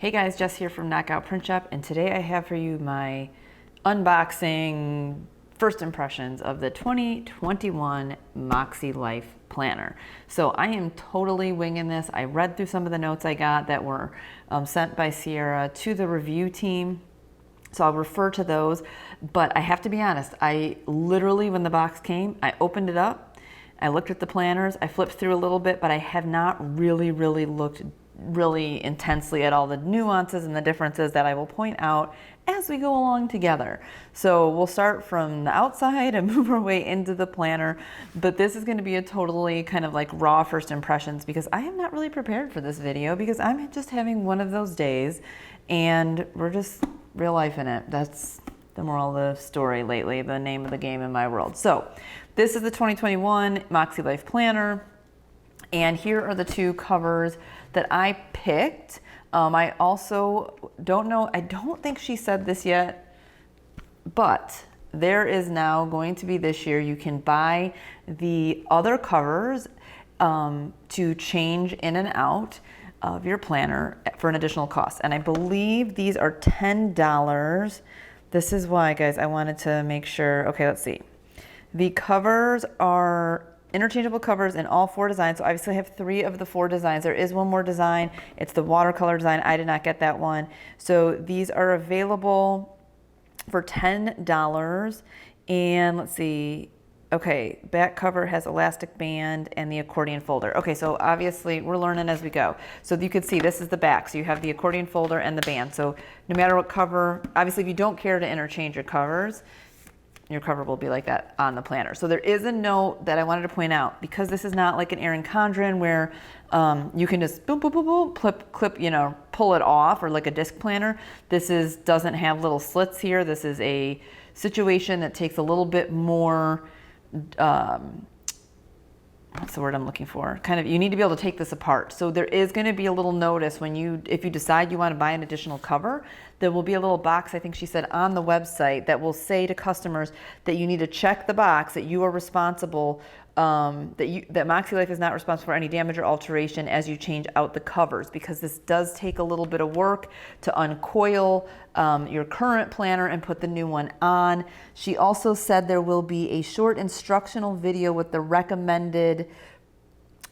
Hey guys, Jess here from Knockout Print Shop, and today I have for you my unboxing first impressions of the 2021 Makse Life Planner. So I am totally winging this. I read through some of the notes I got that were sent by Sierra to the review team. So I'll refer to those, but I have to be honest, I literally, when the box came, I opened it up, I looked at the planners, I flipped through a little bit, but I have not really looked really intensely at all the nuances and the differences that I will point out as we go along together. So we'll start from the outside and move our way into the planner, but this is going to be a totally kind of like raw first impressions because I am not really prepared for this video because I'm just having one of those days and we're just real life in it. That's the moral of the story lately, the name of the game in my world. So this is the 2021 Makse Life Planner. And here are the two covers that I picked. I also don't know, I don't think she said this yet, but there is now going to be this year, you can buy the other covers to change in and out of your planner for an additional cost. And I believe these are $10. This is why, guys, I wanted to make sure. Okay, let's see. The covers are interchangeable covers in all 4 designs. So obviously I have 3 of the 4 designs. There is one more design. It's the watercolor design. I did not get that one. So these are available for $10. And let's see. Okay, back cover has elastic band and the accordion folder. Okay, so obviously we're learning as we go. So you can see this is the back. So you have the accordion folder and the band. So no matter what cover, obviously if you don't care to interchange your covers, your cover will be like that on the planner. So there is a note that I wanted to point out because this is not like an Erin Condren where you can just boom, boom, boom, boom, clip, you know, pull it off, or like a disc planner. This doesn't have little slits here. This is a situation that takes a little bit more, what's the word I'm looking for? Kind of, you need to be able to take this apart. So there is going to be a little notice when if you decide you want to buy an additional cover, there will be a little box, I think she said, on the website that will say to customers that you need to check the box that you are responsible, that Makse Life is not responsible for any damage or alteration as you change out the covers, because this does take a little bit of work to uncoil your current planner and put the new one on. She also said there will be a short instructional video with the recommended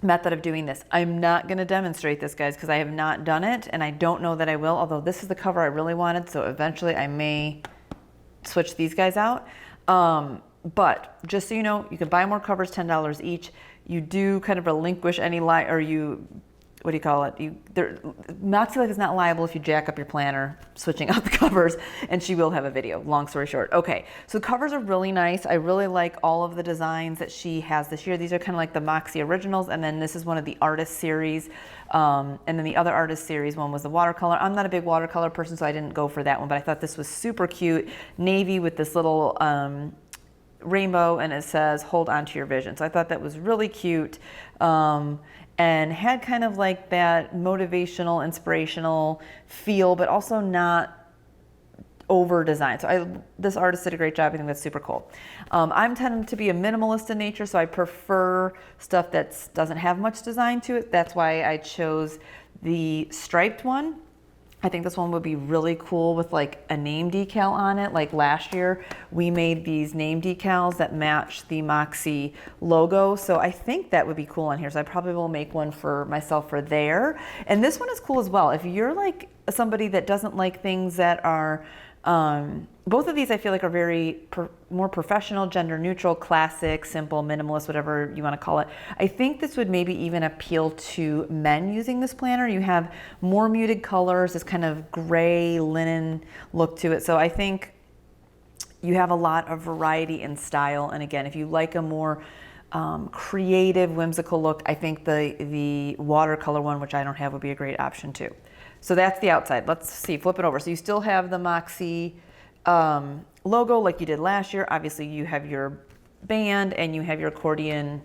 method of doing this. I'm not going to demonstrate this, guys, because I have not done it and I don't know that I will, although this is the cover I really wanted, so eventually I may switch these guys out. But just so you know, you can buy more covers, $10 each. You do kind of relinquish any what do you call it? Makse Life is not liable if you jack up your planner switching out the covers, and she will have a video, long story short. Okay, so the covers are really nice. I really like all of the designs that she has this year. These are kind of like the Makse Originals, and then this is one of the Artist Series, and then the other Artist Series one was the watercolor. I'm not a big watercolor person, so I didn't go for that one, but I thought this was super cute. Navy with this little rainbow, and it says hold on to your vision. So I thought that was really cute, and had kind of like that motivational, inspirational feel, but also not over designed. So this artist did a great job. I think that's super cool. I'm tending to be a minimalist in nature, so I prefer stuff that doesn't have much design to it. That's why I chose the striped one. I think this one would be really cool with like a name decal on it. Like last year, we made these name decals that match the Makse logo. So I think that would be cool on here. So I probably will make one for myself for there. And this one is cool as well. If you're like somebody that doesn't like things that are, both of these I feel like are very more professional, gender neutral, classic, simple, minimalist, whatever you want to call it. I think this would maybe even appeal to men using this planner. You have more muted colors, this kind of gray linen look to it. So I think you have a lot of variety in style. And again, if you like a more creative, whimsical look, I think the watercolor one, which I don't have, would be a great option too. So that's the outside. Let's see, flip it over. So you still have the Makse logo like you did last year. Obviously you have your band and you have your accordion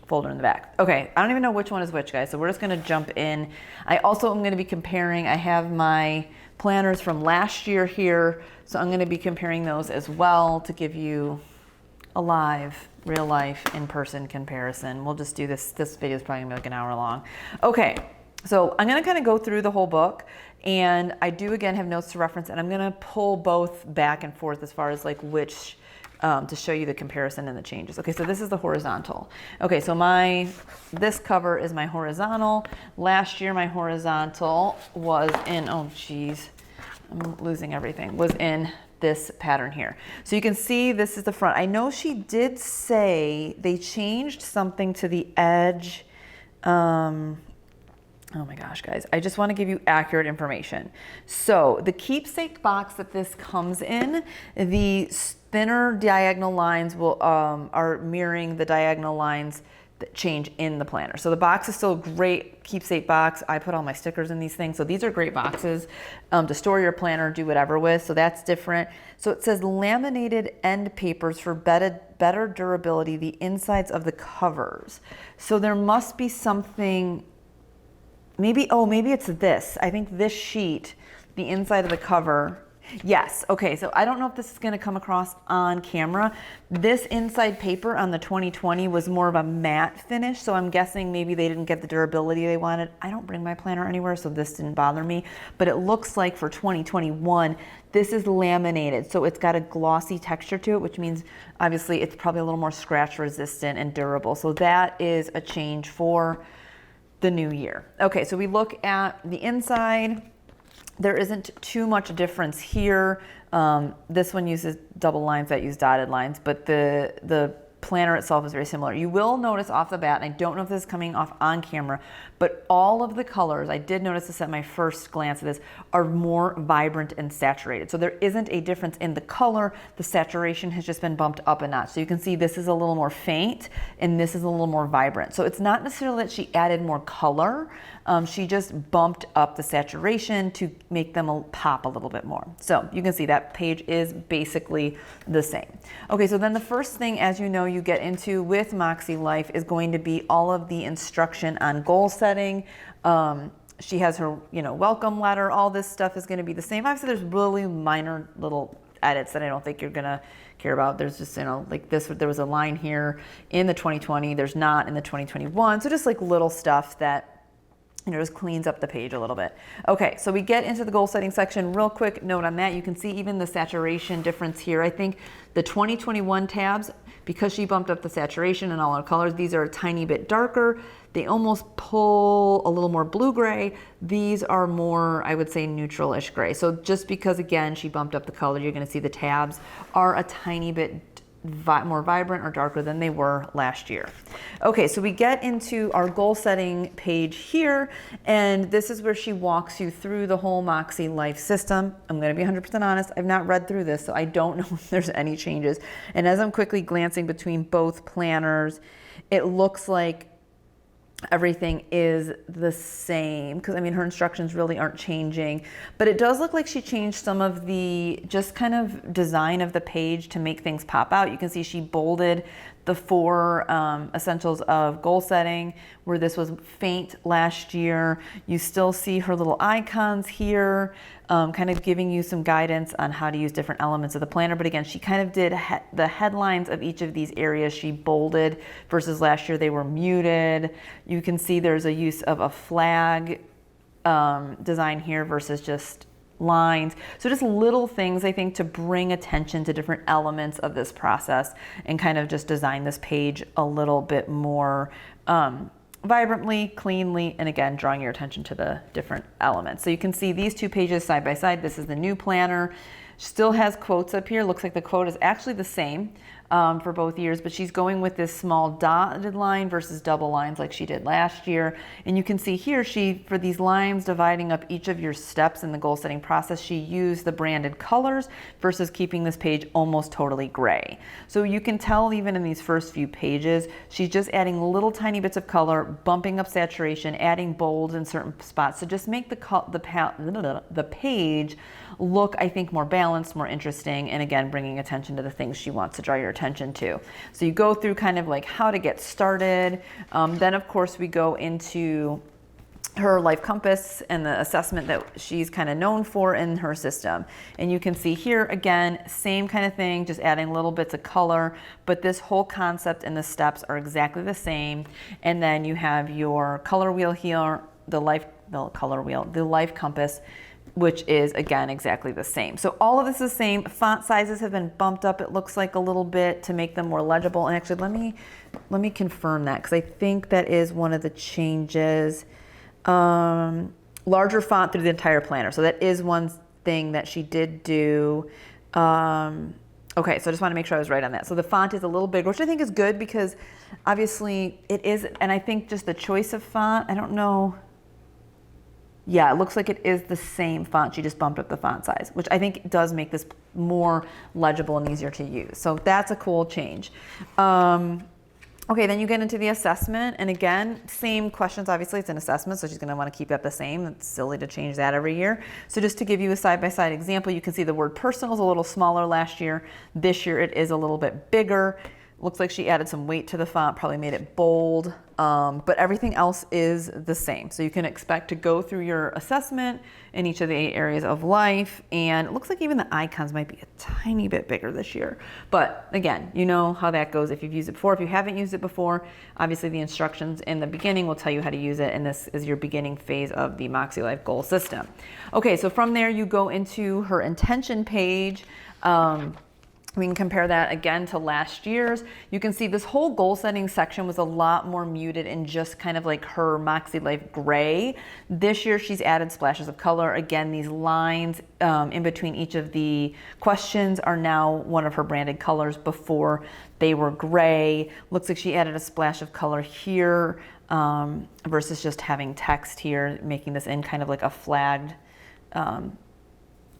folder in the back. Okay, I don't even know which one is which, guys, so we're just gonna jump in. I also am gonna be comparing, I have my planners from last year here, so I'm gonna be comparing those as well to give you a live, real life, in-person comparison. We'll just do this. This video is probably gonna be like an hour long. Okay, So I'm going to kind of go through the whole book, and I do again have notes to reference, and I'm going to pull both back and forth as far as like which to show you the comparison and the changes. Okay, so this is the horizontal. Okay, so this cover is my horizontal. Last year my horizontal was in, oh geez, I'm losing everything, was in this pattern here. So you can see this is the front. I know she did say they changed something to the edge. Oh my gosh, guys, I just want to give you accurate information. So the keepsake box that this comes in, the thinner diagonal lines will are mirroring the diagonal lines that change in the planner. So the box is still a great keepsake box. I put all my stickers in these things. So these are great boxes to store your planner, do whatever with. So that's different. So it says laminated end papers for better durability, the insides of the covers. So there must be something. Maybe it's this. I think this sheet, the inside of the cover. Yes, okay, so I don't know if this is gonna come across on camera. This inside paper on the 2020 was more of a matte finish, so I'm guessing maybe they didn't get the durability they wanted. I don't bring my planner anywhere, so this didn't bother me, but it looks like for 2021, this is laminated, so it's got a glossy texture to it, which means obviously it's probably a little more scratch resistant and durable. So that is a change for the new year. Okay, so we look at the inside. There isn't too much difference here. This one uses double lines, that use dotted lines, but the planner itself is very similar. You will notice off the bat, and I don't know if this is coming off on camera, but all of the colors, I did notice this at my first glance at this, are more vibrant and saturated. So there isn't a difference in the color. The saturation has just been bumped up a notch. So you can see this is a little more faint and this is a little more vibrant. So it's not necessarily that she added more color. She just bumped up the saturation to make them pop a little bit more. So you can see that page is basically the same. Okay, so then the first thing, as you know, you get into with Makse Life is going to be all of the instruction on goal setting. She has her, welcome letter. All this stuff is going to be the same. Obviously, there's really minor little edits that I don't think you're going to care about. There's just, like this, there was a line here in the 2020. There's not in the 2021. So just like little stuff that just cleans up the page a little bit. Okay, so we get into the goal setting section. Real quick note on that, you can see even the saturation difference here. I think the 2021 tabs, because she bumped up the saturation and all our colors, these are a tiny bit darker. They almost pull a little more blue-gray. These are more, I would say, neutral-ish gray. So just because, again, she bumped up the color, you're gonna see the tabs are a tiny bit more vibrant or darker than they were last year. Okay, so we get into our goal setting page here, and this is where she walks you through the whole Makse Life system. I'm gonna be 100% honest, I've not read through this, so I don't know if there's any changes. And as I'm quickly glancing between both planners, it looks like everything is the same, because her instructions really aren't changing, but it does look like she changed some of the just kind of design of the page to make things pop out. You can see she bolded the 4 essentials of goal setting, where this was faint last year. You still see her little icons here, kind of giving you some guidance on how to use different elements of the planner. But again, she kind of did the headlines of each of these areas she bolded, versus last year they were muted. You can see there's a use of a flag design here versus just lines. So just little things, I think, to bring attention to different elements of this process and kind of just design this page a little bit more vibrantly, cleanly, and again, drawing your attention to the different elements. So you can see these 2 pages side by side. This is the new planner. Still has quotes up here. Looks like the quote is actually the same for both years, but she's going with this small dotted line versus double lines like she did last year. And you can see here, for these lines dividing up each of your steps in the goal setting process, she used the branded colors versus keeping this page almost totally gray. So you can tell even in these first few pages, she's just adding little tiny bits of color, bumping up saturation, adding bold in certain spots to just make the page look, I think, more balanced, more interesting, and again, bringing attention to the things she wants to draw your attention to. So you go through kind of like how to get started. Then of course we go into her life compass and the assessment that she's kind of known for in her system. And you can see here, again, same kind of thing, just adding little bits of color, but this whole concept and the steps are exactly the same. And then you have your color wheel here, the life the color wheel, the Life Compass, which is again exactly the same. So all of this is the same. Font sizes have been bumped up, it looks like, a little bit to make them more legible. And actually, let me confirm that, because I think that is one of the changes. Larger font through the entire planner. So that is one thing that she did do. Okay, so I just want to make sure I was right on that. So the font is a little bigger, which I think is good, because obviously it is, and I think just the choice of font, I don't know. Yeah, it looks like it is the same font. She just bumped up the font size, which I think does make this more legible and easier to use. So that's a cool change. Okay, then you get into the assessment, and again, same questions. Obviously, it's an assessment, so she's going to want to keep that the same. It's silly to change that every year. So just to give you a side-by-side example, you can see the word personal is a little smaller last year. This year, it is a little bit bigger. Looks like she added some weight to the font, probably made it bold, but everything else is the same. So you can expect to go through your assessment in each of the 8 areas of life, and it looks like even the icons might be a tiny bit bigger this year. But again, you know how that goes if you've used it before. If you haven't used it before, obviously the instructions in the beginning will tell you how to use it, and this is your beginning phase of the Makse Life goal system. Okay, so from there you go into her intention page. We can compare that again to last year's. You can see this whole goal setting section was a lot more muted and just kind of like her Makse Life gray. This year she's added splashes of color. Again, these lines in between each of the questions are now one of her branded colors. Before they were gray. Looks like she added a splash of color here versus just having text here, making this in kind of like a flagged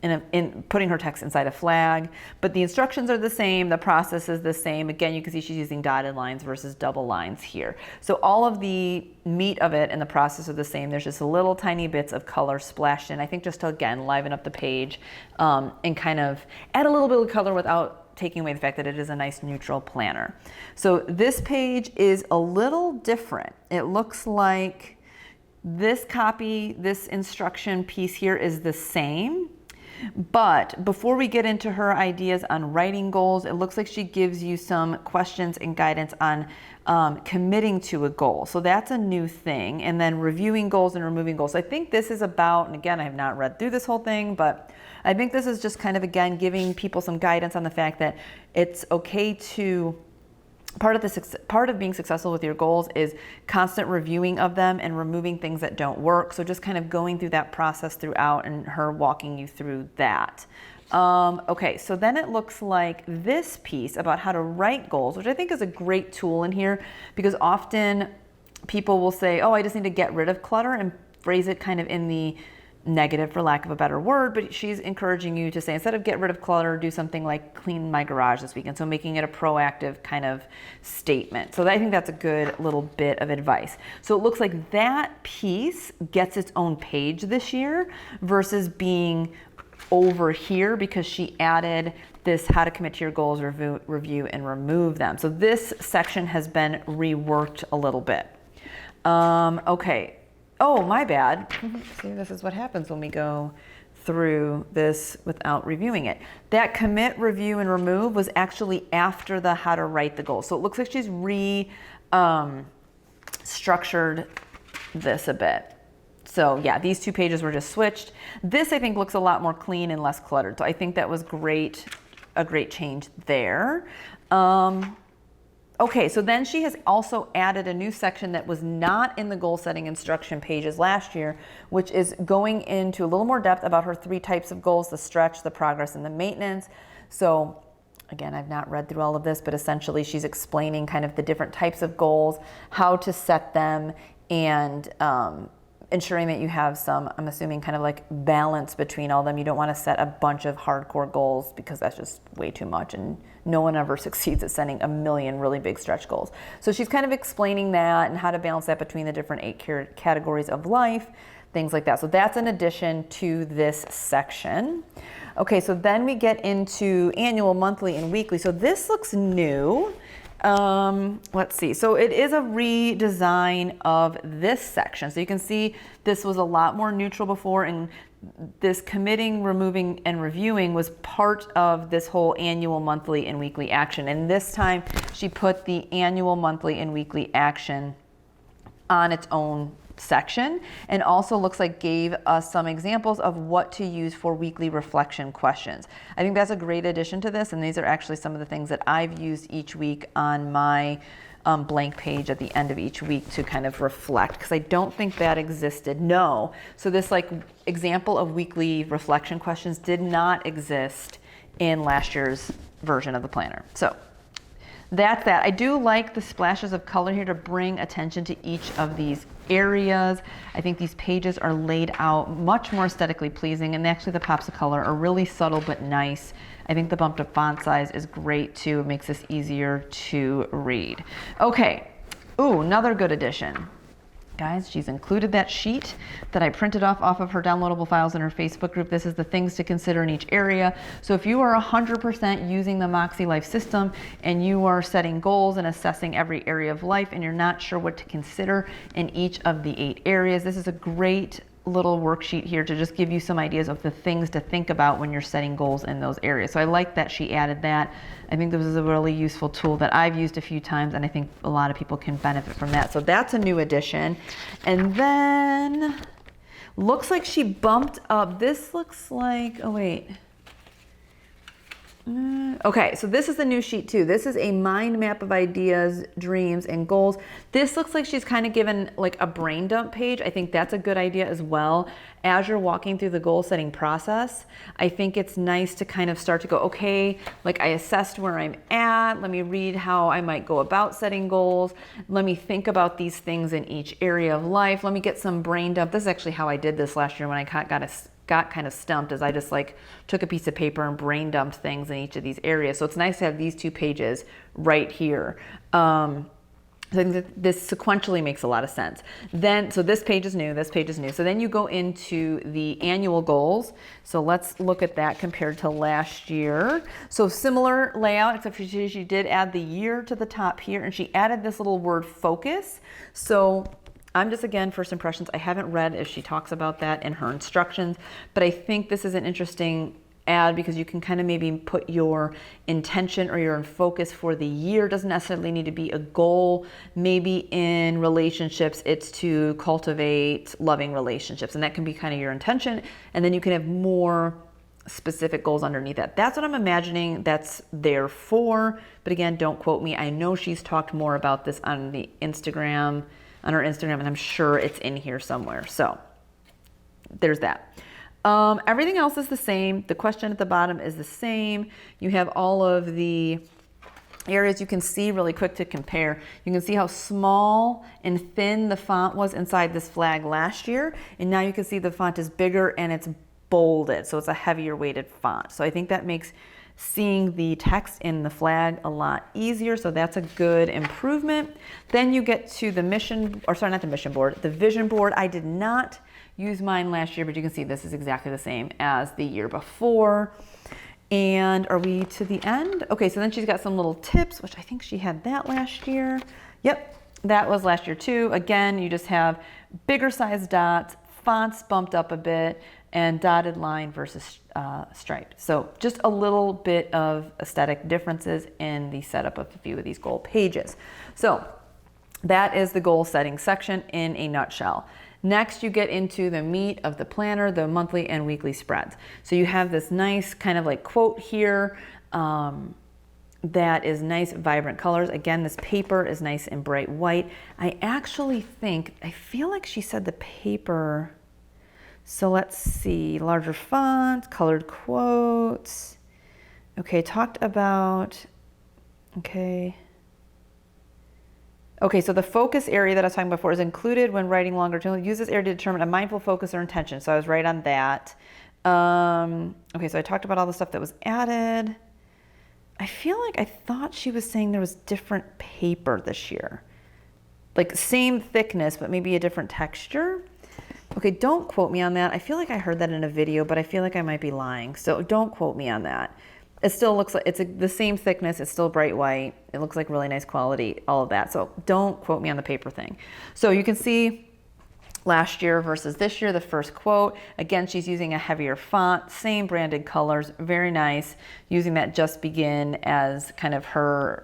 in putting her text inside a flag, but the instructions are the same, the process is the same. Again, you can see she's using dotted lines versus double lines here. So all of the meat of it and the process are the same. There's just little tiny bits of color splashed in, I think, just to, again, liven up the page and kind of add a little bit of color without taking away the fact that it is a nice neutral planner. So this page is a little different. It looks like this copy, this instruction piece here is the same. But before we get into her ideas on writing goals, it looks like she gives you some questions and guidance on committing to a goal. So that's a new thing. And then reviewing goals and removing goals. I think this is about, and again, I have not read through this whole thing, but I think this is just kind of, again, giving people some guidance on the fact that it's okay to part of being successful with your goals is constant reviewing of them and removing things that don't work. So just kind of going through that process throughout and her walking you through that. Okay, so then it looks like this piece about how to write goals, which I think is a great tool in here, because often people will say, oh, I just need to get rid of clutter, and phrase it kind of in the negative, for lack of a better word, but she's encouraging you to say, instead of get rid of clutter, do something like clean my garage this weekend. So making it a proactive kind of statement. So I think that's a good little bit of advice. So it looks like that piece gets its own page this year versus being over here, because she added this how to commit to your goals, review and remove them. So this section has been reworked a little bit. Okay. Oh, my bad. See, this is what happens when we go through this without reviewing it. That commit, review, and remove was actually after the how to write the goal. So it looks like she's structured this a bit. So yeah, these two pages were just switched. This, I think, looks a lot more clean and less cluttered. So I think that was great, a great change there. Okay, so then she has also added a new section that was not in the goal setting instruction pages last year, which is going into a little more depth about her 3 types of goals: the stretch, the progress, and the maintenance. So again, I've not read through all of this, but essentially she's explaining kind of the different types of goals, how to set them, and ensuring that you have some, I'm assuming, kind of like balance between all of them. You don't want to set a bunch of hardcore goals, because that's just way too much, and no one ever succeeds at setting a million really big stretch goals. So she's kind of explaining that and how to balance that between the different 8 categories of life, things like that. So that's an addition to this section. Okay, so then we get into annual, monthly, and weekly. So this looks new. Let's see. So it is a redesign of this section. So you can see this was a lot more neutral before, and this committing, removing, and reviewing was part of this whole annual, monthly, and weekly action. And this time she put the annual, monthly, and weekly action on its own section, and also looks like gave us some examples of what to use for weekly reflection questions. I think that's a great addition to this, and these are actually some of the things that I've used each week on my blank page at the end of each week to kind of reflect, because I don't think that existed. No. So this like example of weekly reflection questions did not exist in last year's version of the planner. So that's that. I do like the splashes of color here to bring attention to each of these areas. I think these pages are laid out much more aesthetically pleasing, and actually the pops of color are really subtle but nice. I think the bumped up font size is great too. It makes this easier to read. Okay, ooh, another good addition. Guys, she's included that sheet that I printed off of her downloadable files in her Facebook group. This is the things to consider in each area. So if you are 100% using the Makse Life system and you are setting goals and assessing every area of life and you're not sure what to consider in each of the 8 areas, this is a great little worksheet here to just give you some ideas of the things to think about when you're setting goals in those areas. So I like that she added that. I think this is a really useful tool that I've used a few times, and I think a lot of people can benefit from that. So that's a new addition. And then looks like she bumped up, this looks like, oh wait. Okay, so this is the new sheet too. This is a mind map of ideas, dreams, and goals. This looks like she's kind of given like a brain dump page. I think that's a good idea as well. As you're walking through the goal setting process, I think it's nice to kind of start to go, okay, like I assessed where I'm at. Let me read how I might go about setting goals. Let me think about these things in each area of life. Let me get some brain dump. This is actually how I did this last year when I got kind of stumped, as I just like took a piece of paper and brain dumped things in each of these areas. So it's nice to have these 2 pages right here. I think that this sequentially makes a lot of sense. Then, so this page is new, this page is new. So then you go into the annual goals. So let's look at that compared to last year. So similar layout, except for she did add the year to the top here, and she added this little word focus. So I'm just, again, first impressions. I haven't read if she talks about that in her instructions, but I think this is an interesting add because you can kind of maybe put your intention or your focus for the year. It doesn't necessarily need to be a goal. Maybe in relationships, it's to cultivate loving relationships, and that can be kind of your intention. And then you can have more specific goals underneath that. That's what I'm imagining that's there for. But again, don't quote me. I know she's talked more about this on the Instagram, on her Instagram, and I'm sure it's in here somewhere. So there's that. Everything else is the same. The question at the bottom is the same. You have all of the areas you can see really quick to compare. You can see how small and thin the font was inside this flag last year. And now you can see the font is bigger and it's bolded. So it's a heavier weighted font. So I think that makes seeing the text in the flag a lot easier. So that's a good improvement. Then you get to the mission, or sorry, not the mission board, the vision board. I did not use mine last year, but you can see this is exactly the same as the year before. And are we to the end? Okay, so then she's got some little tips, which I think she had that last year. Yep, that was last year too. Again, you just have bigger size dots, fonts bumped up a bit, and dotted line versus striped. So just a little bit of aesthetic differences in the setup of a few of these goal pages. So that is the goal setting section in a nutshell. Next, you get into the meat of the planner, the monthly and weekly spreads. So you have this nice kind of like quote here that is nice, vibrant colors. Again, this paper is nice and bright white. I feel like she said the paper. So let's see, larger font, colored quotes. Okay, talked about, okay, so the focus area that I was talking about before is included when writing longer term. Use this area to determine a mindful focus or intention. So I was right on that. Okay, so I talked about all the stuff that was added. I feel like I thought she was saying there was different paper this year. Like same thickness, but maybe a different texture. Okay, don't quote me on that. I feel like I heard that in a video, but I feel like I might be lying. So don't quote me on that. It still looks like it's the same thickness. It's still bright white. It looks like really nice quality, all of that. So don't quote me on the paper thing. So you can see last year versus this year, the first quote. Again, she's using a heavier font, same branded colors, very nice. Using that just begin as kind of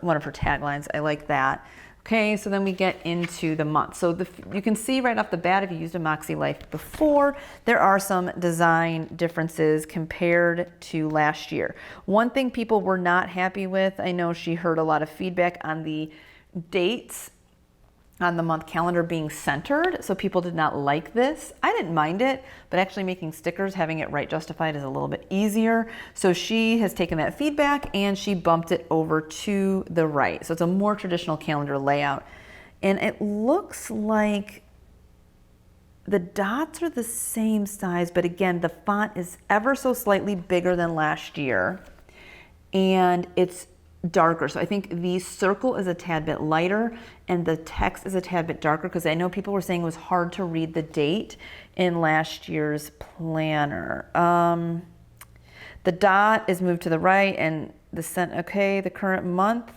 one of her taglines. I like that. Okay, so then we get into the month. So you can see right off the bat, if you used a Makse Life before, there are some design differences compared to last year. One thing people were not happy with, I know she heard a lot of feedback on the dates on the month calendar being centered, so people did not like this. I didn't mind it, but actually making stickers, having it right justified is a little bit easier. So she has taken that feedback and she bumped it over to the right. So it's a more traditional calendar layout. And it looks like the dots are the same size, but again, the font is ever so slightly bigger than last year. And it's darker. So I think the circle is a tad bit lighter and the text is a tad bit darker, because I know people were saying it was hard to read the date in last year's planner. The dot is moved to the right and the current month.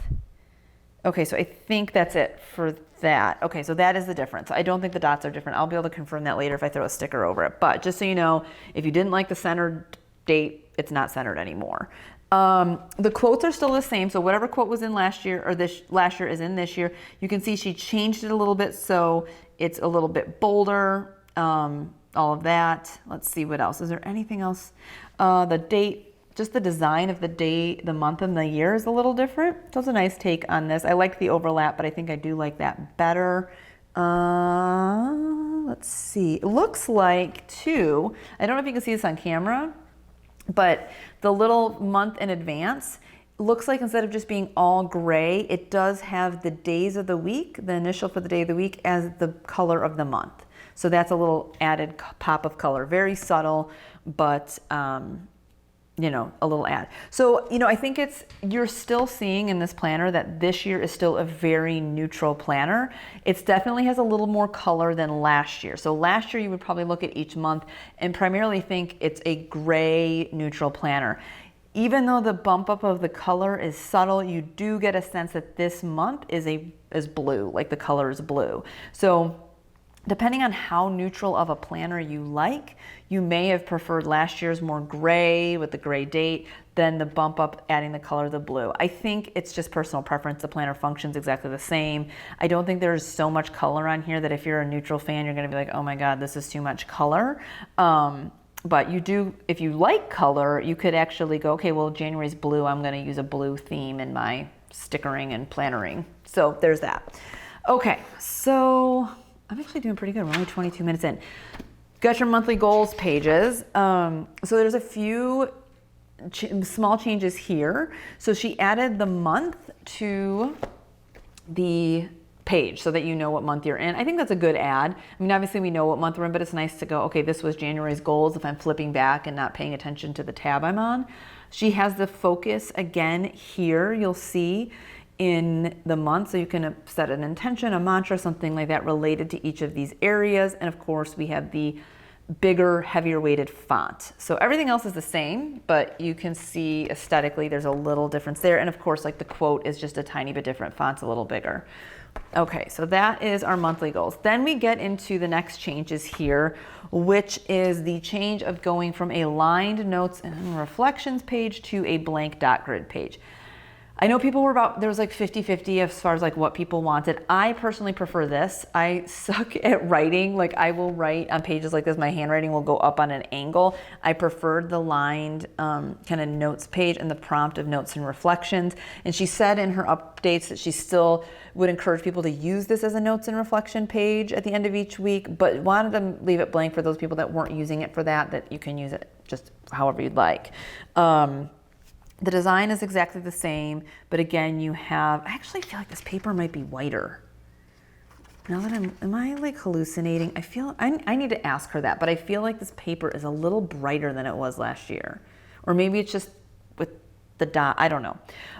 Okay, so I think that's it for that. Okay, so that is the difference. I don't think the dots are different. I'll be able to confirm that later if I throw a sticker over it. But just so you know, if you didn't like the centered date, it's not centered anymore. The quotes are still the same. So whatever quote was in last year, or this last year is in this year. You can see she changed it a little bit, so it's a little bit bolder, all of that. Let's see what else. Is there anything else? The date, just the design of the day, the month and the year is a little different. So it's a nice take on this. I like the overlap, but I think I do like that better. Let's see. It looks like too, I don't know if you can see this on camera, but the little month in advance looks like instead of just being all gray, it does have the days of the week, the initial for the day of the week, as the color of the month. So that's a little added pop of color. Very subtle, but you know, a little add. So, you know, I think you're still seeing in this planner that this year is still a very neutral planner. It definitely has a little more color than last year. So last year you would probably look at each month and primarily think it's a gray neutral planner. Even though the bump up of the color is subtle, you do get a sense that this month is blue, like the color is blue. So depending on how neutral of a planner you like, you may have preferred last year's more gray with the gray date than the bump up adding the color of the blue. I think it's just personal preference. The planner functions exactly the same. I don't think there's so much color on here that if you're a neutral fan, you're gonna be like, oh my God, this is too much color. But you do, if you like color, you could actually go, okay, well, January's blue. I'm gonna use a blue theme in my stickering and plannering. So there's that. Okay, so I'm actually doing pretty good. We're only 22 minutes in. Got your monthly goals pages. So there's a few small changes here. So she added the month to the page so that you know what month you're in. I think that's a good add. I mean, obviously we know what month we're in, but it's nice to go, okay, this was January's goals if I'm flipping back and not paying attention to the tab I'm on. She has the focus again here, you'll see in the month, so you can set an intention, a mantra, something like that related to each of these areas. And of course we have the bigger, heavier weighted font. So everything else is the same, but you can see aesthetically there's a little difference there. And of course, like the quote is just a tiny bit different, font's a little bigger. Okay, so that is our monthly goals. Then we get into the next changes here, which is the change of going from a lined notes and reflections page to a blank dot grid page. I know people were there was like 50-50 as far as like what people wanted. I personally prefer this. I suck at writing. Like I will write on pages like this, my handwriting will go up on an angle. I preferred the lined kind of notes page and the prompt of notes and reflections. And she said in her updates that she still would encourage people to use this as a notes and reflection page at the end of each week, but wanted to leave it blank for those people that weren't using it for that you can use it just however you'd like. The design is exactly the same, but again, I actually feel like this paper might be whiter. Now that am I like hallucinating? I need to ask her that, but I feel like this paper is a little brighter than it was last year. Or maybe it's just with the dot, I don't know.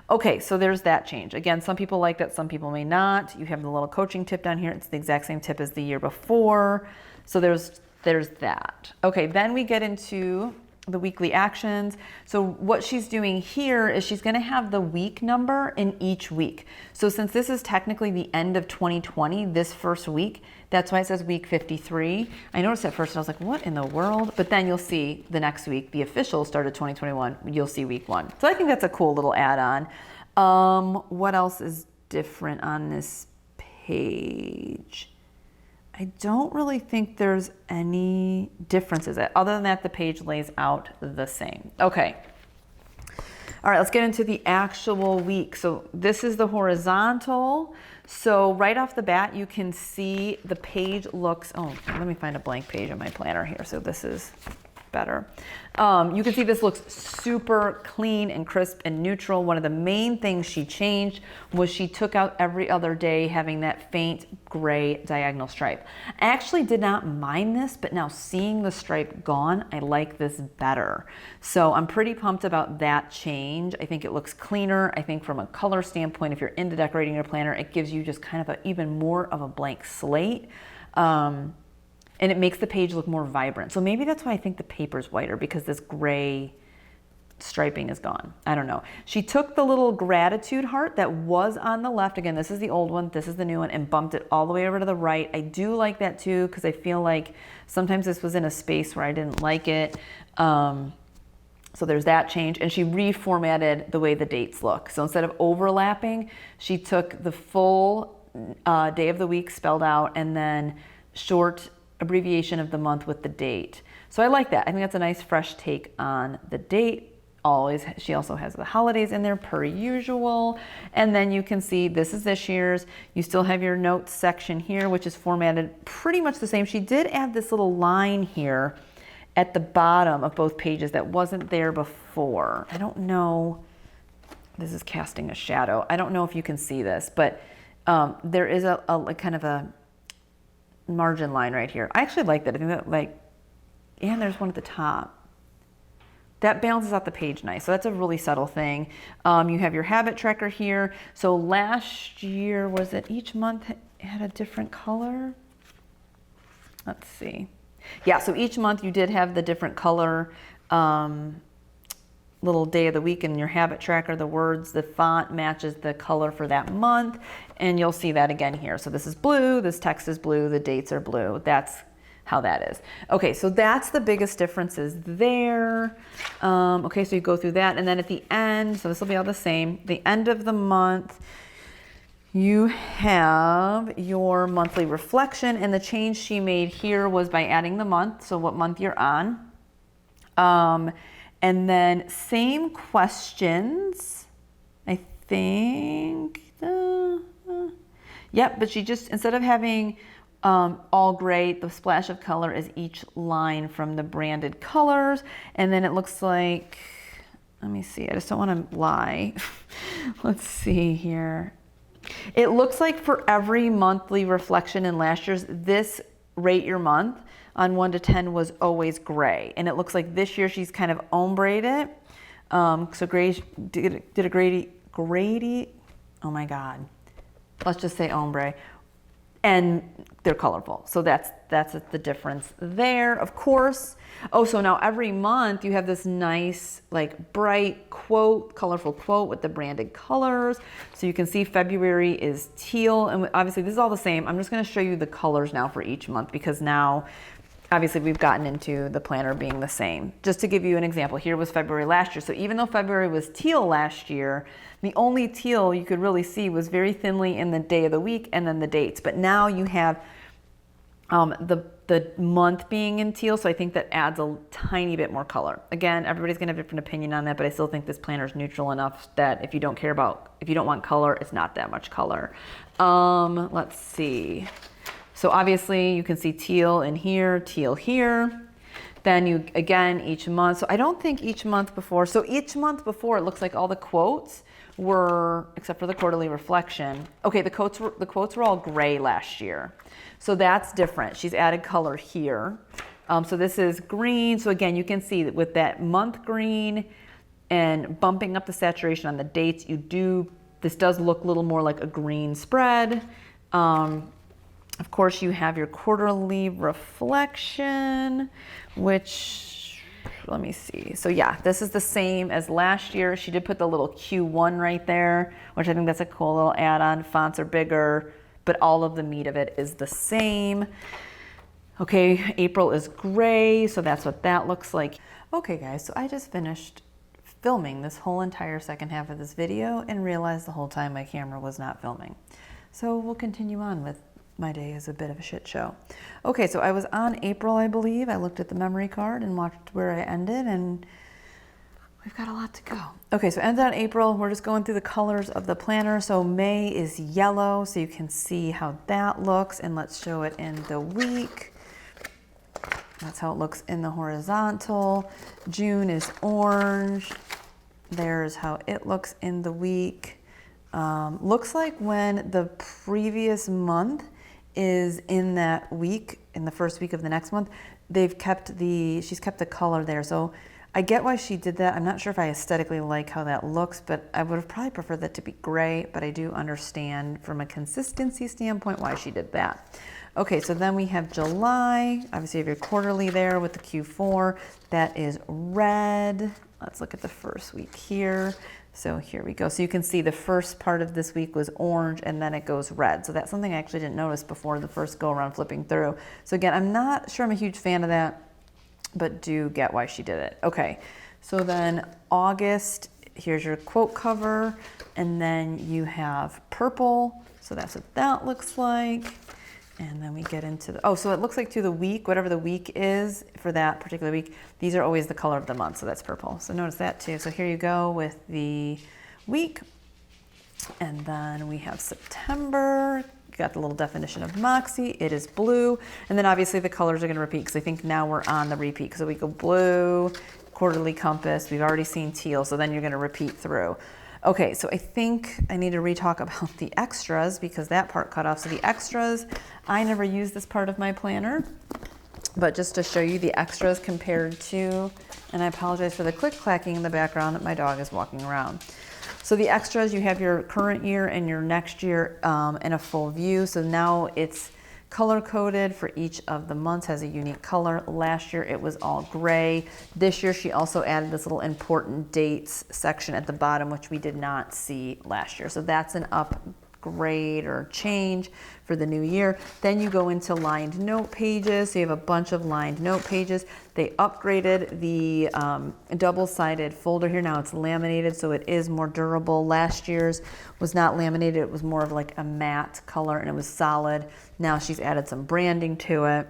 Okay, so there's that change. Again, some people like that, some people may not. You have the little coaching tip down here. It's the exact same tip as the year before. So there's that. Okay, then we get into the weekly actions. So what she's doing here is she's going to have the week number in each week. So since this is technically the end of 2020, this first week, that's why it says week 53. I noticed at first, I was like, what in the world? But then you'll see the next week, the official start of 2021, you'll see week 1. So I think that's a cool little add-on. What else is different on this page. I don't really think there's any differences. Other than that, the page lays out the same. Okay. All right, let's get into the actual week. So this is the horizontal. So right off the bat, you can see the page looks, oh, let me find a blank page on my planner here. So this is better. You can see this looks super clean and crisp and neutral. One of the main things she changed was she took out every other day having that faint gray diagonal stripe. I actually did not mind this, but now seeing the stripe gone, I like this better. So I'm pretty pumped about that change. I think it looks cleaner. I think from a color standpoint, if you're into decorating your planner, it gives you just kind of even more of a blank slate. And it makes the page look more vibrant. So maybe that's why I think the paper's whiter, because this gray striping is gone. I don't know. She took the little gratitude heart that was on the left. Again, this is the old one, this is the new one, and bumped it all the way over to the right. I do like that too, because I feel like sometimes this was in a space where I didn't like it. So there's that change. And she reformatted the way the dates look. So instead of overlapping, she took the full day of the week spelled out and then short abbreviation of the month with the date. So I like that. I think that's a nice fresh take on the date. Always, she also has the holidays in there per usual. And then you can see this is this year's. You still have your notes section here, which is formatted pretty much the same. She did add this little line here at the bottom of both pages that wasn't there before. I don't know, this is casting a shadow. I don't know if you can see this, but there is a kind of a margin line right here. I actually like that. I think that and there's one at the top. That balances out the page nice. So that's a really subtle thing. You have your habit tracker here. So last year, was it each month had a different color? Let's see. Yeah, so each month you did have the different color little day of the week in your habit tracker. The words, the font matches the color for that month, and you'll see that again here. So this is blue, this text is blue, the dates are blue. That's how that is. Okay, so that's the biggest differences there. Okay, so you go through that, and then at the end, so this will be all the same, the end of the month, you have your monthly reflection, and the change she made here was by adding the month, so what month you're on. And then same questions, I think. Yep, but she just, instead of having all gray, the splash of color is each line from the branded colors. And then it looks like, let me see, I just don't want to lie. Let's see here. It looks like for every monthly reflection in last year's, this rate your month on 1 to 10 was always gray. And it looks like this year she's kind of ombre'd it. So gray did a grady, oh my God. Let's just say ombre. And they're colorful. So that's the difference there, of course. Oh, so now every month you have this nice, like bright quote, colorful quote with the branded colors. So you can see February is teal. And obviously this is all the same. I'm just gonna show you the colors now for each month, because now obviously we've gotten into the planner being the same. Just to give you an example, here was February last year. So even though February was teal last year, the only teal you could really see was very thinly in the day of the week and then the dates. But now you have the month being in teal, so I think that adds a tiny bit more color. Again, everybody's gonna have a different opinion on that, but I still think this planner is neutral enough that if you don't want color, it's not that much color. Let's see. So obviously you can see teal in here, teal here. Then you, again, each month. So I don't think each month before. So each month before, it looks like all the quotes were, except for the quarterly reflection. Okay, the quotes were all gray last year. So that's different. She's added color here. So this is green. So again, you can see that with that month green and bumping up the saturation on the dates, this does look a little more like a green spread. Of course, you have your quarterly reflection, which, let me see. So yeah, this is the same as last year. She did put the little Q1 right there, which I think that's a cool little add-on. Fonts are bigger, but all of the meat of it is the same. Okay, April is gray, so that's what that looks like. Okay guys, so I just finished filming this whole entire second half of this video and realized the whole time my camera was not filming. So we'll continue on with my day is a bit of a shit show. Okay, so I was on April, I believe. I looked at the memory card and watched where I ended, and we've got a lot to go. Okay, so ended on April. We're just going through the colors of the planner. So May is yellow, so you can see how that looks, and let's show it in the week. That's how it looks in the horizontal. June is orange. There's how it looks in the week. Looks like when the previous month is in that week, in the first week of the next month, she's kept the color there. So I get why she did that. I'm not sure if I aesthetically like how that looks, but I would have probably preferred that to be gray, but I do understand from a consistency standpoint why she did that. Okay, so then we have July. Obviously you have your quarterly there with the Q4. That is red. Let's look at the first week here. So here we go. So you can see the first part of this week was orange and then it goes red. So that's something I actually didn't notice before the first go around flipping through. So again, I'm not sure I'm a huge fan of that, but do get why she did it. Okay, so then August, here's your quote cover, and then you have purple. So that's what that looks like. And then we get into the, so it looks like to the week, whatever the week is for that particular week, these are always the color of the month, so that's purple. So notice that too. So here you go with the week. And then we have September. You got the little definition of Moxie. It is blue. And then obviously the colors are going to repeat because I think now we're on the repeat. So we go blue, quarterly compass. We've already seen teal, so then you're going to repeat through. Okay, so I think I need to re-talk about the extras because that part cut off. So the extras, I never use this part of my planner, but just to show you the extras compared to, and I apologize for the click-clacking in the background, my dog is walking around. So the extras, you have your current year and your next year in a full view. So now it's color-coded for each of the months, has a unique color. Last year it was all gray. This year she also added this little important dates section at the bottom, which we did not see last year. So that's an upgrade or change for the new year. Then you go into lined note pages. So you have a bunch of lined note pages. They upgraded the double-sided folder here. Now it's laminated, so it is more durable. Last year's was not laminated. It was more of like a matte color and it was solid. Now she's added some branding to it,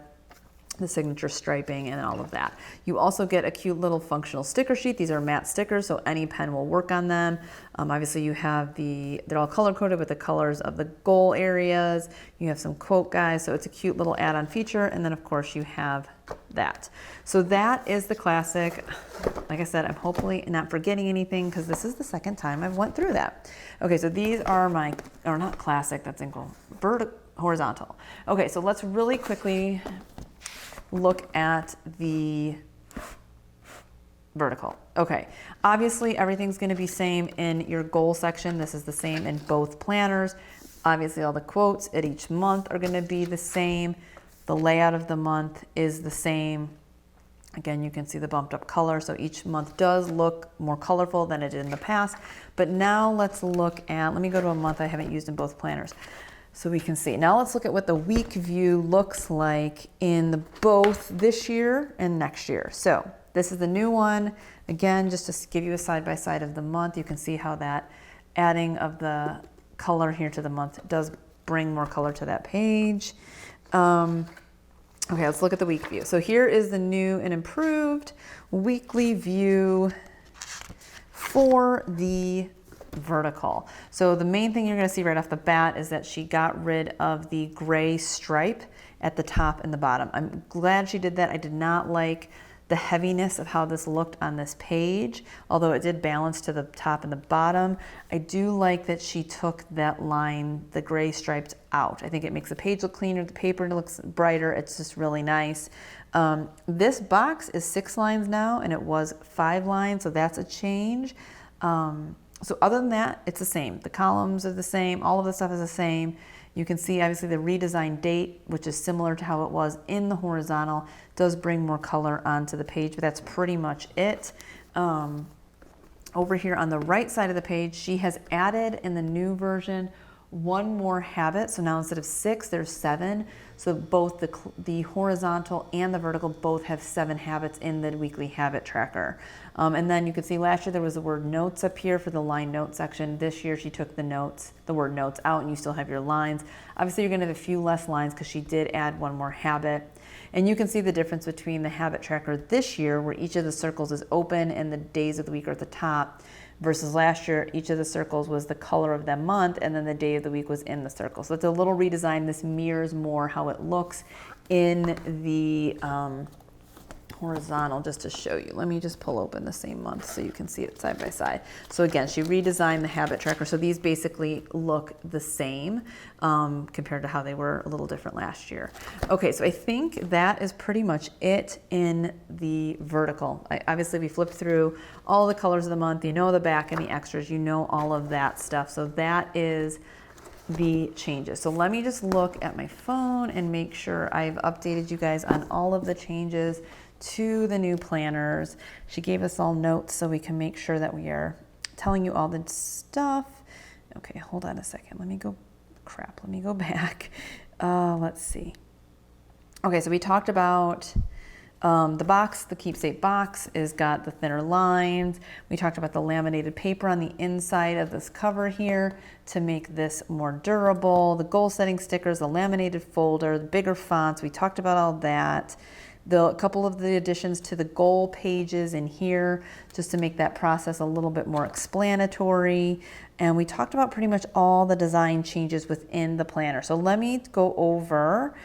the signature striping and all of that. You also get a cute little functional sticker sheet. These are matte stickers, so any pen will work on them. Obviously you have they're all color coded with the colors of the goal areas. You have some quote guys, so it's a cute little add-on feature. And then of course you have that. So that is the classic. Like I said, I'm hopefully not forgetting anything because this is the second time I've went through that. Okay, so these are not classic, that's Inkwell, horizontal. Okay, so let's really quickly look at the vertical. Okay, obviously everything's going to be same in your goal section. This is the same in both planners. Obviously all the quotes at each month are going to be the same. The layout of the month is the same. Again, you can see the bumped up color, so each month does look more colorful than it did in the past. But now let's look at, let me go to a month I haven't used in both planners so we can see. Now let's look at what the week view looks like in both this year and next year. So this is the new one. Again, just to give you a side-by-side of the month, you can see how that adding of the color here to the month does bring more color to that page. Okay, let's look at the week view. So here is the new and improved weekly view for the vertical. So the main thing you're going to see right off the bat is that she got rid of the gray stripe at the top and the bottom. I'm glad she did that. I did not like the heaviness of how this looked on this page, although it did balance to the top and the bottom. I do like that she took that line, the gray stripes, out. I think it makes the page look cleaner, the paper looks brighter. It's just really nice. This box is 6 lines now and it was 5 lines, so that's a change. So other than that, it's the same. The columns are the same. All of the stuff is the same. You can see obviously the redesigned date, which is similar to how it was in the horizontal, does bring more color onto the page, but that's pretty much it. Over here on the right side of the page, she has added in the new version one more habit. So now instead of 6, there's 7. So both the horizontal and the vertical both have 7 habits in the weekly habit tracker. And then you can see last year there was the word notes up here for the line note section. This year she took the word notes out, and you still have your lines. Obviously you're going to have a few less lines because she did add one more habit. And you can see the difference between the habit tracker this year, where each of the circles is open and the days of the week are at the top, versus last year, each of the circles was the color of that month, and then the day of the week was in the circle. So it's a little redesign. This mirrors more how it looks in the horizontal, just to show you. Let me just pull open the same month so you can see it side by side. So again, she redesigned the habit tracker. So these basically look the same compared to how they were a little different last year. Okay, so I think that is pretty much it in the vertical. Obviously, we flipped through all the colors of the month. You know the back and the extras. You know all of that stuff. So that is the changes. So let me just look at my phone and make sure I've updated you guys on all of the changes to the new planners. She gave us all notes so we can make sure that we are telling you all the stuff. Okay, hold on a second. Let me go back. Let's see. Okay, so we talked about the box. The keepsake box is got the thinner lines. We talked about the laminated paper on the inside of this cover here to make this more durable. The goal setting stickers, the laminated folder, the bigger fonts. We talked about all that. A couple of the additions to the goal pages in here, just to make that process a little bit more explanatory. And we talked about pretty much all the design changes within the planner. So let me go over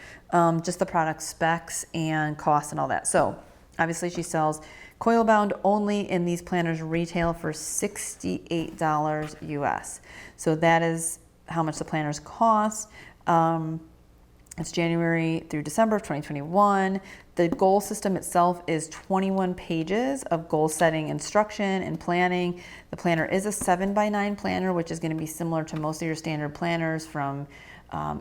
just the product specs and cost and all that. So obviously she sells coil bound only in these planners, retail for $68 US. So that is how much the planners cost. It's January through December of 2021. The goal system itself is 21 pages of goal setting instruction and planning. The planner is a 7x9 planner, which is going to be similar to most of your standard planners from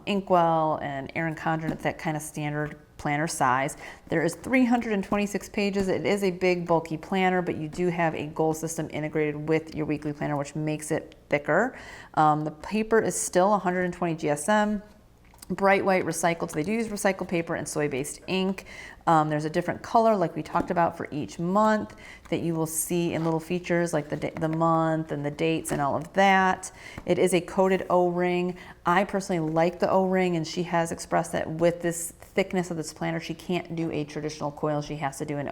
Inkwell and Erin Condren. It's that kind of standard planner size. There is 326 pages. It is a big, bulky planner, but you do have a goal system integrated with your weekly planner, which makes it thicker. The paper is still 120 GSM. Bright white recycled, so they do use recycled paper and soy-based ink. There's a different color, like we talked about, for each month that you will see in little features like the month and the dates and all of that. It is a coated O-ring. I personally like the O-ring, and she has expressed that with this thickness of this planner, she can't do a traditional coil. She has to do an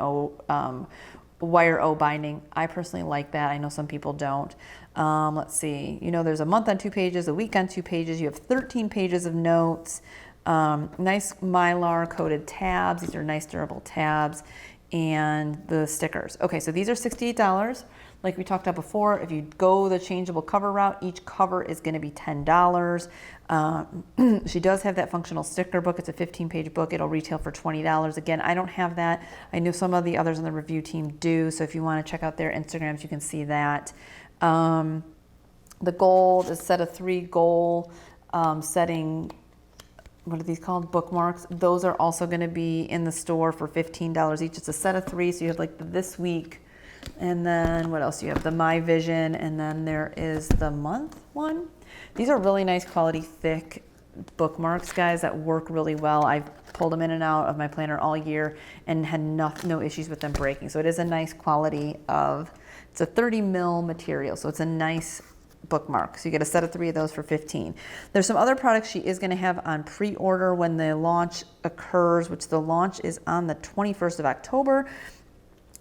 wire O binding. I personally like that. I know some people don't. Let's see, there's a month on 2 pages, a week on 2 pages. You have 13 pages of notes, nice Mylar coated tabs. These are nice durable tabs, and the stickers. Okay, so these are $68. Like we talked about before, if you go the changeable cover route, each cover is going to be $10. She does have that functional sticker book. It's a 15-page book. It'll retail for $20. Again, I don't have that. I know some of the others on the review team do, so if you want to check out their Instagrams, you can see that. The goal, the set of 3 goal setting, what are these called? Bookmarks. Those are also going to be in the store for $15 each. It's a set of 3, so you have like the this week, and then what else? You have the My Vision, and then there is the month one. These are really nice quality, thick bookmarks, guys, that work really well. I've pulled them in and out of my planner all year and had no issues with them breaking. So it is a nice quality of, it's a 30 mil material, so it's a nice bookmark. So you get a set of 3 of those for $15. There's some other products she is going to have on pre-order when the launch occurs, which the launch is on the 21st of October.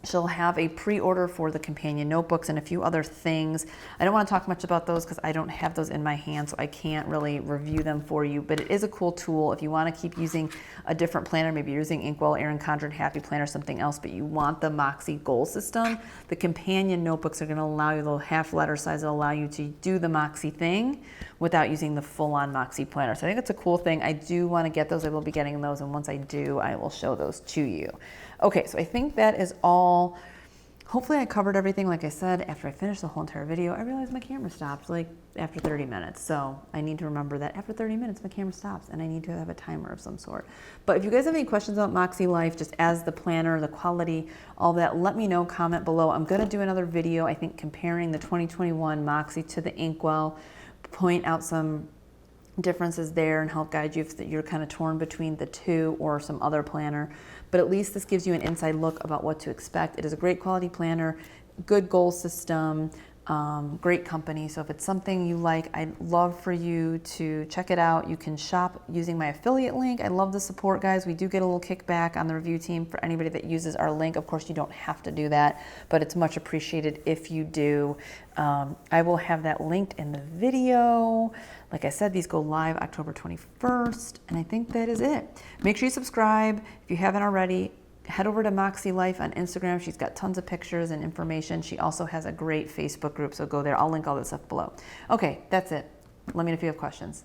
She'll have a pre-order for the companion notebooks and a few other things. I don't want to talk much about those because I don't have those in my hand, so I can't really review them for you, but it is a cool tool if you want to keep using a different planner. Maybe you're using Inkwell, Erin Condren, Happy Planner, something else, but you want the Makse goal system. The companion notebooks are going to allow you, the half letter size will allow you to do the Makse thing without using the full-on Makse planner. So I think it's a cool thing. I do want to get those. I will be getting those, and once I do, I will show those to you. Okay, so I think that is all. Hopefully I covered everything. Like I said, after I finished the whole entire video, I realized my camera stopped like after 30 minutes. So I need to remember that after 30 minutes, my camera stops, and I need to have a timer of some sort. But if you guys have any questions about Makse Life, just as the planner, the quality, all that, let me know, comment below. I'm gonna do another video, I think, comparing the 2021 Makse to the Inkwell, point out some differences there and help guide you if you're kind of torn between the two or some other planner. But at least this gives you an inside look about what to expect. It is a great quality planner, good goal system, great company. So if it's something you like, I'd love for you to check it out. You can shop using my affiliate link. I love the support, guys. We do get a little kickback on the review team for anybody that uses our link. Of course, you don't have to do that, but it's much appreciated if you do. I will have that linked in the video. Like I said, these go live October 21st, and I think that is it. Make sure you subscribe if you haven't already. Head over to Makse Life on Instagram. She's got tons of pictures and information. She also has a great Facebook group, so go there. I'll link all this stuff below. Okay, that's it. Let me know if you have questions.